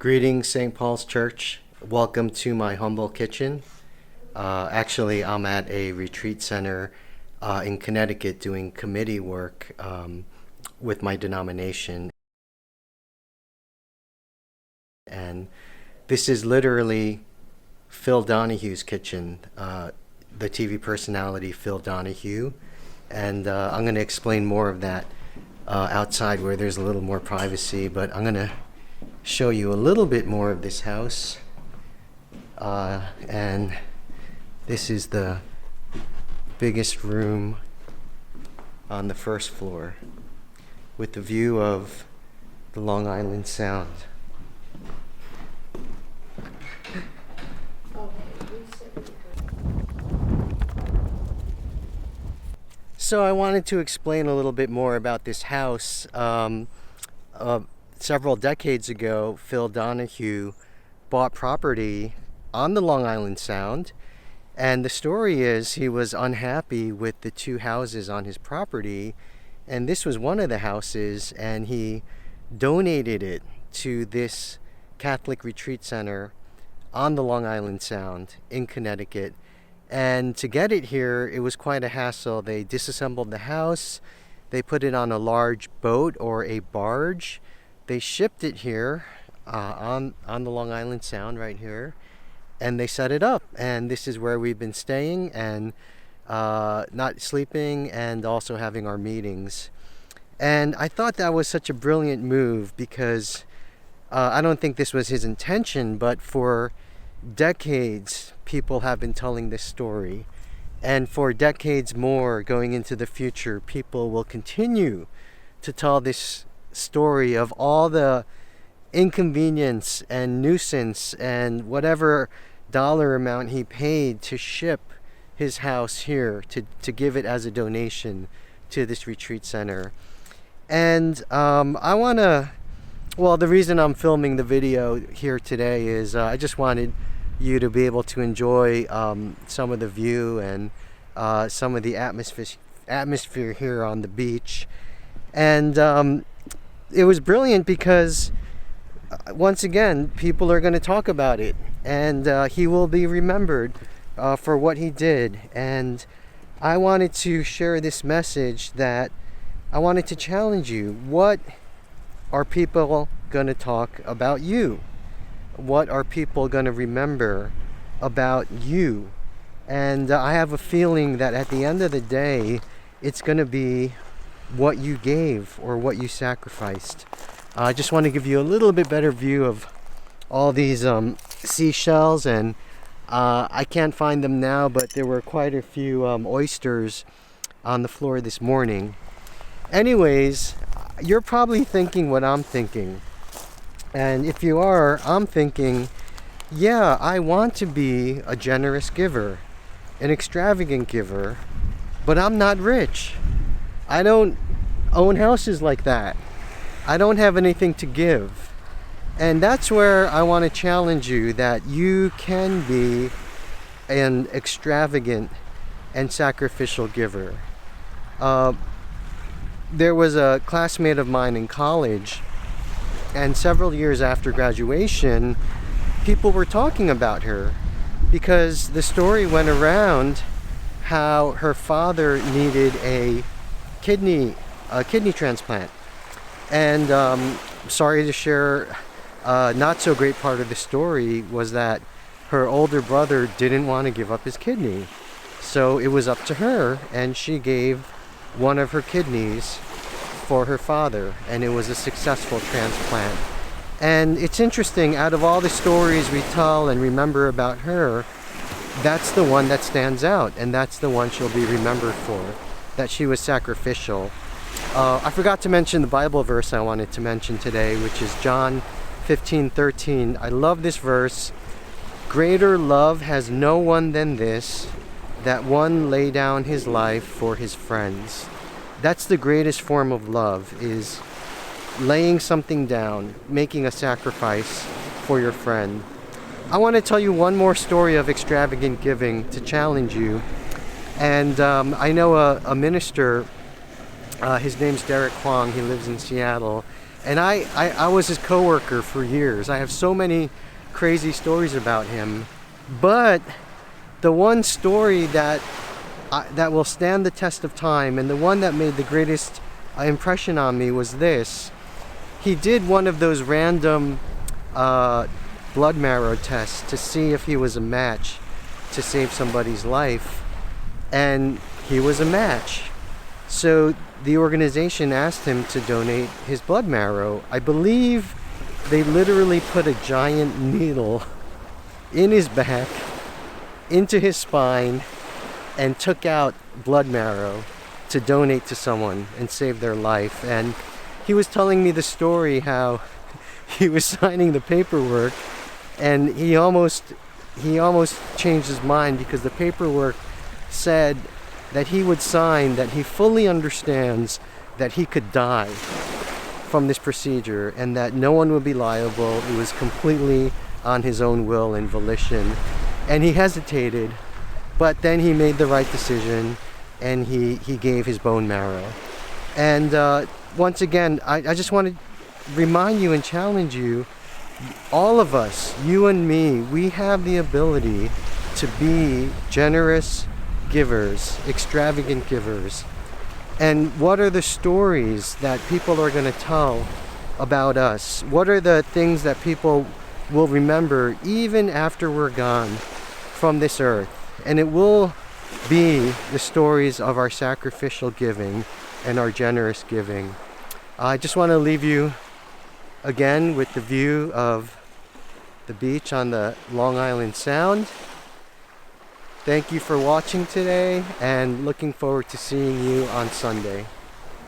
Greetings, St. Paul's Church. Welcome to my humble kitchen. Actually, I'm at a retreat center in Connecticut doing committee work with my denomination. And this is literally Phil Donahue's kitchen, the TV personality Phil Donahue. And I'm going to explain more of that outside where there's a little more privacy, but I'm going to show you a little bit more of this house. And this is the biggest room on the first floor with the view of the Long Island Sound. So I wanted to explain a little bit more about this house. Several decades ago, Phil Donahue bought property on the Long Island Sound, and the story is he was unhappy with the two houses on his property, and this was one of the houses, and he donated it to this Catholic retreat center on the Long Island Sound in Connecticut. And to get it here, it was quite a hassle. They disassembled the house, they put it on a large boat or a barge. They shipped it here on the Long Island Sound right here, and they set it up. And this is where we've been staying and not sleeping and also having our meetings. And I thought that was such a brilliant move because I don't think this was his intention, but for decades, people have been telling this story. And for decades more going into the future, people will continue to tell this story of all the inconvenience and nuisance and whatever dollar amount he paid to ship his house here to give it as a donation to this retreat center. And the reason I'm filming the video here today is I just wanted you to be able to enjoy some of the view and some of the atmosphere here on the beach. And it was brilliant because once again, people are going to talk about it, and he will be remembered for what he did. And I wanted to share this message that I wanted to challenge you. What are people going to talk about you? What are people going to remember about you? And I have a feeling that at the end of the day, it's going to be what you gave or what you sacrificed. I just want to give you a little bit better view of all these seashells, and I can't find them now, but there were quite a few oysters on the floor this morning. Anyways, you're probably thinking what I'm thinking, and if you are, I'm thinking, yeah, I want to be a generous giver, an extravagant giver, but I'm not rich. I don't own houses like that. I don't have anything to give. And that's where I want to challenge you that you can be an extravagant and sacrificial giver. There was a classmate of mine in college, and several years after graduation, people were talking about her because the story went around how her father needed a kidney transplant. And sorry to share, not so great part of the story was that her older brother didn't want to give up his kidney. So it was up to her, and she gave one of her kidneys for her father, and it was a successful transplant. And it's interesting, out of all the stories we tell and remember about her, that's the one that stands out, and that's the one she'll be remembered for, that she was sacrificial. I forgot to mention the Bible verse I wanted to mention today, which is John 15:13. I love this verse. Greater love has no one than this, that one lay down his life for his friends. That's the greatest form of love, is laying something down, making a sacrifice for your friend. I want to tell you one more story of extravagant giving to challenge you. And I know a minister, his name's Derek Kwong, he lives in Seattle, And I was his coworker for years. I have so many crazy stories about him. But the one story that that will stand the test of time, and the one that made the greatest impression on me, was this. He did one of those random blood marrow tests to see if he was a match to save somebody's life, and he was a match. So the organization asked him to donate his blood marrow. I believe they literally put a giant needle in his back, into his spine, and took out blood marrow to donate to someone and save their life. And he was telling me the story how he was signing the paperwork, and he almost changed his mind, because the paperwork said that he would sign that he fully understands that he could die from this procedure and that no one would be liable. It was completely on his own will and volition. And he hesitated, but then he made the right decision, and he gave his bone marrow. And once again, I just want to remind you and challenge you, all of us, you and me, we have the ability to be generous givers, extravagant givers. And what are the stories that people are going to tell about us? What are the things that people will remember even after we're gone from this earth? And it will be the stories of our sacrificial giving and our generous giving. I just want to leave you again with the view of the beach on the Long Island Sound. Thank you for watching today, and looking forward to seeing you on Sunday.